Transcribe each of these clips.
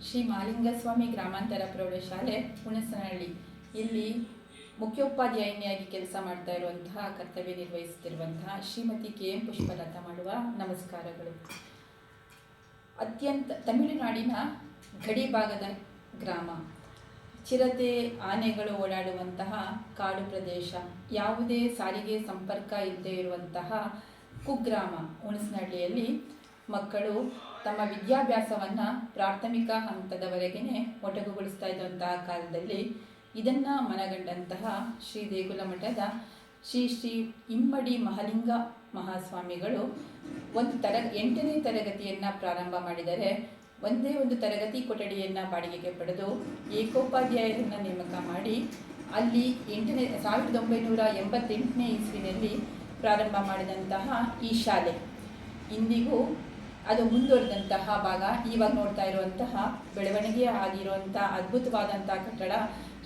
ಶ್ರೀ ಮಹಾಲಿಂಗಸ್ವಾಮಿ ಗ್ರಾಮಾಂತರ ಪ್ರೌಢಶಾಲೆ ಹುಣಸನಹಳ್ಳಿ ಇಲ್ಲಿ ಮುಖ್ಯೋಪಾಧ್ಯಾಯಿನಿಯಾಗಿ ಕೆಲಸ ಮಾಡ್ತಾ ಇರುವಂತಹ ಕರ್ತವ್ಯ ನಿರ್ವಹಿಸುತ್ತಿರುವಂತಹ ಶ್ರೀಮತಿ KM ಪುಷ್ಪಲತಾ ಮಾಡುವ ನಮಸ್ಕಾರಗಳು. ಅತ್ಯಂತ ತಮಿಳುನಾಡಿನ ಗಡಿ ಭಾಗದ ಗ್ರಾಮ, ಚಿರತೆ ಆನೆಗಳು ಓಡಾಡುವಂತಹ ಕಾಡು ಪ್ರದೇಶ, ಯಾವುದೇ ಸಾರಿಗೆ ಸಂಪರ್ಕ ಇಲ್ಲದೆ ಇರುವಂತಹ ಕುಗ್ರಾಮ ಹುಣಸನಹಳ್ಳಿಯಲ್ಲಿ ಮಕ್ಕಳು ತಮ್ಮ ವಿದ್ಯಾಭ್ಯಾಸವನ್ನು ಪ್ರಾಥಮಿಕ ಹಂತದವರೆಗೆ ಮೊಟಕುಗೊಳಿಸ್ತಾ ಇದ್ದಂತಹ ಕಾಲದಲ್ಲಿ ಇದನ್ನು ಮನಗಂಡಂತಹ ಶ್ರೀ ದೇಗುಲ ಮಠದ ಶ್ರೀ ಇಮ್ಮಡಿ ಮಹಾಲಿಂಗ ಮಹಾಸ್ವಾಮಿಗಳು 8ನೇ ತರಗತಿಯನ್ನು ಪ್ರಾರಂಭ ಮಾಡಿದರೆ ಒಂದೇ ಒಂದು ತರಗತಿ ಕೊಠಡಿಯನ್ನು ಬಾಡಿಗೆಗೆ ಪಡೆದು ಏಕೋಪಾಧ್ಯಾಯರನ್ನು ನೇಮಕ ಮಾಡಿ ಅಲ್ಲಿ 1988ನೇ ಇಸ್ವಿನಲ್ಲಿ ಪ್ರಾರಂಭ ಮಾಡಿದಂತಹ ಈ ಶಾಲೆ ಇಂದಿಗೂ ಅದು ಮುಂದುವರೆದಂತಹ ಭಾಗ. ಇವಾಗ ನೋಡ್ತಾ ಇರುವಂತಹ ಬೆಳವಣಿಗೆ ಆಗಿರುವಂಥ ಅದ್ಭುತವಾದಂಥ ಕಟ್ಟಡ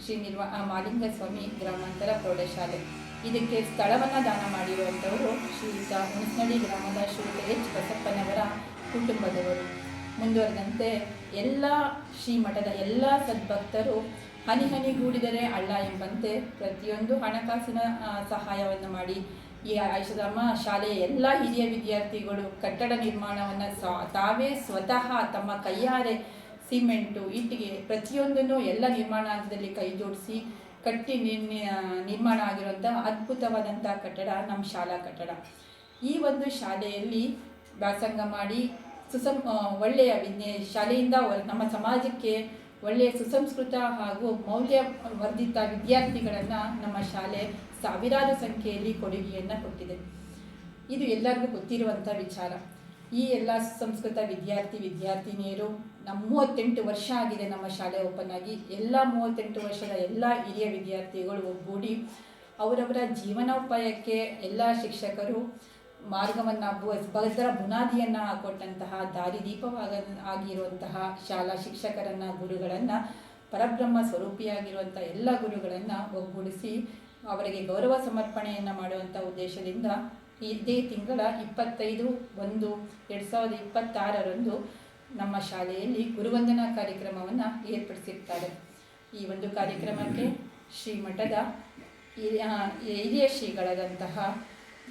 ಶ್ರೀ ಮಹಾಲಿಂಗಸ್ವಾಮಿ ಗ್ರಾಮಾಂತರ ಪ್ರೌಢಶಾಲೆ. ಇದಕ್ಕೆ ಸ್ಥಳವನ್ನು ದಾನ ಮಾಡಿರುವಂಥವರು ಶ್ರೀಯುತ ಹುಣಸನಹಳ್ಳಿ ಗ್ರಾಮದ ಶ್ರೀಯುತ H ಬಸಪ್ಪನವರ ಕುಟುಂಬದವರು. ಮುಂದುವರೆದಂತೆ ಎಲ್ಲ ಶ್ರೀಮಠದ ಎಲ್ಲ ಸದ್ಭಕ್ತರು ಹನಿ ಹನಿಗೂಡಿದರೆ ಹಳ್ಳ ಎಂಬಂತೆ ಪ್ರತಿಯೊಂದು ಹಣಕಾಸಿನ ಸಹಾಯವನ್ನು ಮಾಡಿ ಈ ನಮ್ಮ ಶಾಲೆಯ ಎಲ್ಲ ಹಿರಿಯ ವಿದ್ಯಾರ್ಥಿಗಳು ಕಟ್ಟಡ ನಿರ್ಮಾಣವನ್ನು ತಾವೇ ಸ್ವತಃ ತಮ್ಮ ಕೈಯಾರೆ ಸಿಮೆಂಟು, ಇಟ್ಟಿಗೆ ಪ್ರತಿಯೊಂದನ್ನು ಎಲ್ಲ ನಿರ್ಮಾಣ ಹಂತದಲ್ಲಿ ಕೈ ಜೋಡಿಸಿ ಕಟ್ಟಿ ನಿರ್ಮಾಣ ಆಗಿರುವಂಥ ಅದ್ಭುತವಾದಂಥ ಕಟ್ಟಡ ನಮ್ಮ ಶಾಲಾ ಕಟ್ಟಡ. ಈ ಒಂದು ಶಾಲೆಯಲ್ಲಿ ವ್ಯಾಸಂಗ ಮಾಡಿ ಒಳ್ಳೆಯ ಶಾಲೆಯಿಂದ ನಮ್ಮ ಸಮಾಜಕ್ಕೆ ಒಳ್ಳೆಯ ಸುಸಂಸ್ಕೃತ ಹಾಗೂ ಮೌಲ್ಯವರ್ಧಿತ ವಿದ್ಯಾರ್ಥಿಗಳನ್ನು ನಮ್ಮ ಶಾಲೆ ಸಾವಿರಾರು ಸಂಖ್ಯೆಯಲ್ಲಿ ಕೊಡುಗೆಯನ್ನು ಕೊಟ್ಟಿದೆ. ಇದು ಎಲ್ಲರಿಗೂ ಗೊತ್ತಿರುವಂಥ ವಿಚಾರ. ಈ ಎಲ್ಲ ಸುಸಂಸ್ಕೃತ ವಿದ್ಯಾರ್ಥಿನಿಯರು 38 ವರ್ಷ ಆಗಿದೆ ನಮ್ಮ ಶಾಲೆ ಓಪನ್ ಆಗಿ. ಎಲ್ಲ 38 ವರ್ಷದ ಎಲ್ಲ ಹಿರಿಯ ವಿದ್ಯಾರ್ಥಿಗಳು ಒಗ್ಗೂಡಿ ಅವರವರ ಜೀವನೋಪಾಯಕ್ಕೆ ಎಲ್ಲ ಶಿಕ್ಷಕರು ಮಾರ್ಗವನ್ನು ಭದ್ರ ಬುನಾದಿಯನ್ನು ಹಾಕೊಟ್ಟಂತಹ ಆಗಿರುವಂತಹ ಶಾಲಾ ಶಿಕ್ಷಕರನ್ನು, ಗುರುಗಳನ್ನು, ಪರಬ್ರಹ್ಮ ಸ್ವರೂಪಿಯಾಗಿರುವಂಥ ಎಲ್ಲ ಗುರುಗಳನ್ನು ಒಗ್ಗೂಡಿಸಿ ಅವರಿಗೆ ಗೌರವ ಸಮರ್ಪಣೆಯನ್ನು ಮಾಡುವಂಥ ಉದ್ದೇಶದಿಂದ ಇದೇ ತಿಂಗಳ 25/1/2026 ನಮ್ಮ ಶಾಲೆಯಲ್ಲಿ ಗುರುವಂದನಾ ಕಾರ್ಯಕ್ರಮವನ್ನು ಏರ್ಪಡಿಸಿರ್ತಾರೆ. ಈ ಒಂದು ಕಾರ್ಯಕ್ರಮಕ್ಕೆ ಶ್ರೀಮಠದ ಹಿರಿಯ ಶ್ರೀಗಳಾದಂತಹ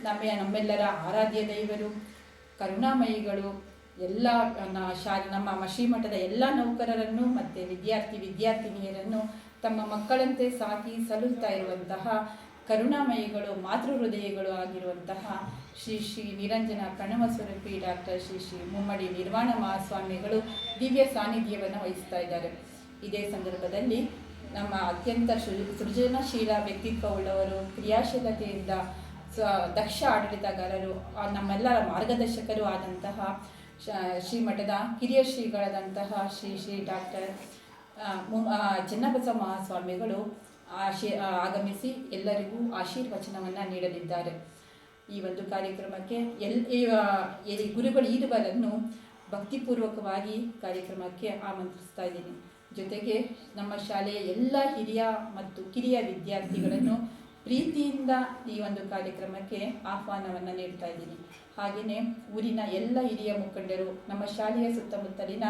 ನಮ್ಮೆಲ್ಲರ ಆರಾಧ್ಯ ದೈವರು, ಕರುಣಾಮಯಿಗಳು, ಎಲ್ಲ ನಮ್ಮ ಶ್ರೀಮಠದ ಎಲ್ಲ ನೌಕರರನ್ನು ಮತ್ತು ವಿದ್ಯಾರ್ಥಿನಿಯರನ್ನು ತಮ್ಮ ಮಕ್ಕಳಂತೆ ಸಾಕಿ ಸಲುತ್ತಾ ಇರುವಂತಹ ಕರುಣಾಮಯಿಗಳು, ಮಾತೃ ಹೃದಯಗಳು ಆಗಿರುವಂತಹ ಶ್ರೀ ನಿರಂಜನ ಪ್ರಣವ ಸ್ವರೂಪಿ ಡಾಕ್ಟರ್ ಶ್ರೀ ಮುಮ್ಮಡಿ ನಿರ್ವಾಣ ಮಹಾಸ್ವಾಮಿಗಳು ದಿವ್ಯ ಸಾನ್ನಿಧ್ಯವನ್ನು ವಹಿಸ್ತಾ ಇದ್ದಾರೆ. ಇದೇ ಸಂದರ್ಭದಲ್ಲಿ ನಮ್ಮ ಅತ್ಯಂತ ಸೃಜನಶೀಲ ವ್ಯಕ್ತಿತ್ವವುಳ್ಳವರು, ಕ್ರಿಯಾಶೀಲತೆಯಿಂದ ದಕ್ಷ ಆಡಳಿತಗಾರರು, ನಮ್ಮೆಲ್ಲರ ಮಾರ್ಗದರ್ಶಕರು ಆದಂತಹ ಶ್ರೀಮಠದ ಹಿರಿಯ ಶ್ರೀಗಳಾದಂತಹ ಶ್ರೀ ಡಾಕ್ಟರ್ ಚನ್ನಬಸವ ಮಹಾಸ್ವಾಮಿಗಳು ಆಗಮಿಸಿ ಎಲ್ಲರಿಗೂ ಆಶೀರ್ವಚನವನ್ನು ನೀಡಲಿದ್ದಾರೆ. ಈ ಒಂದು ಕಾರ್ಯಕ್ರಮಕ್ಕೆ ಗುರುಗಳು ಈರುವರನ್ನು ಭಕ್ತಿಪೂರ್ವಕವಾಗಿ ಕಾರ್ಯಕ್ರಮಕ್ಕೆ ಆಮಂತ್ರಿಸ್ತಾ ಇದ್ದೀನಿ. ಜೊತೆಗೆ ನಮ್ಮ ಶಾಲೆಯ ಎಲ್ಲ ಹಿರಿಯ ಮತ್ತು ಕಿರಿಯ ವಿದ್ಯಾರ್ಥಿಗಳನ್ನು ಪ್ರೀತಿಯಿಂದ ಈ ಒಂದು ಕಾರ್ಯಕ್ರಮಕ್ಕೆ ಆಹ್ವಾನವನ್ನು ನೀಡ್ತಾ ಇದ್ದೀನಿ. ಹಾಗೆಯೇ ಊರಿನ ಎಲ್ಲ ಹಿರಿಯ ಮುಖಂಡರು, ನಮ್ಮ ಶಾಲೆಯ ಸುತ್ತಮುತ್ತಲಿನ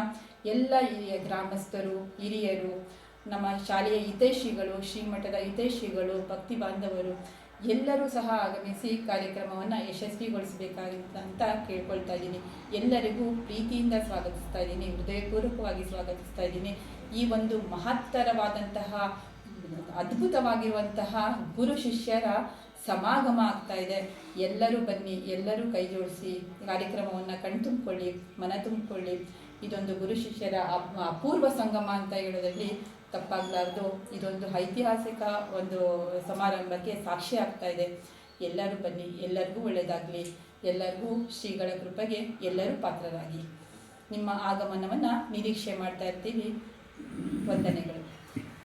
ಎಲ್ಲ ಹಿರಿಯ ಗ್ರಾಮಸ್ಥರು, ಹಿರಿಯರು, ನಮ್ಮ ಶಾಲೆಯ ಹಿತೈಷಿಗಳು, ಶ್ರೀಮಠದ ಹಿತೈಷಿಗಳು, ಭಕ್ತಿ ಬಾಂಧವರು ಎಲ್ಲರೂ ಸಹ ಆಗಮಿಸಿ ಕಾರ್ಯಕ್ರಮವನ್ನು ಯಶಸ್ವಿಗೊಳಿಸಬೇಕಾಗಿತ್ತು ಕೇಳ್ಕೊಳ್ತಾ ಇದ್ದೀನಿ. ಎಲ್ಲರಿಗೂ ಪ್ರೀತಿಯಿಂದ ಸ್ವಾಗತಿಸ್ತಾ ಇದ್ದೀನಿ, ಹೃದಯಪೂರ್ವಕವಾಗಿ ಸ್ವಾಗತಿಸ್ತಾ ಇದ್ದೀನಿ. ಈ ಒಂದು ಮಹತ್ತರವಾದಂತಹ ಅದ್ಭುತವಾಗಿರುವಂತಹ ಗುರು ಶಿಷ್ಯರ ಸಮಾಗಮ ಆಗ್ತಾ ಇದೆ. ಎಲ್ಲರೂ ಬನ್ನಿ, ಎಲ್ಲರೂ ಕೈ ಜೋಡಿಸಿ ಕಾರ್ಯಕ್ರಮವನ್ನು ಕಣ್ತುಂಬಿಕೊಳ್ಳಿ, ಮನ ತುಂಬಿಕೊಳ್ಳಿ. ಇದೊಂದು ಗುರು ಶಿಷ್ಯರ ಅಪೂರ್ವ ಸಂಗಮ ಅಂತ ಹೇಳೋದ್ರಲ್ಲಿ ತಪ್ಪಾಗಲಾರ್ದು. ಇದೊಂದು ಐತಿಹಾಸಿಕ ಒಂದು ಸಮಾರಂಭಕ್ಕೆ ಸಾಕ್ಷಿ ಆಗ್ತಾ ಇದೆ. ಎಲ್ಲರೂ ಬನ್ನಿ, ಎಲ್ಲರಿಗೂ ಒಳ್ಳೆಯದಾಗಲಿ, ಎಲ್ಲರಿಗೂ ಶ್ರೀಗಳ ಕೃಪೆಗೆ ಎಲ್ಲರೂ ಪಾತ್ರರಾಗಿ. ನಿಮ್ಮ ಆಗಮನವನ್ನು ನಿರೀಕ್ಷೆ ಮಾಡ್ತಾ ಇರ್ತೀವಿ. ವಂದನೆಗಳು.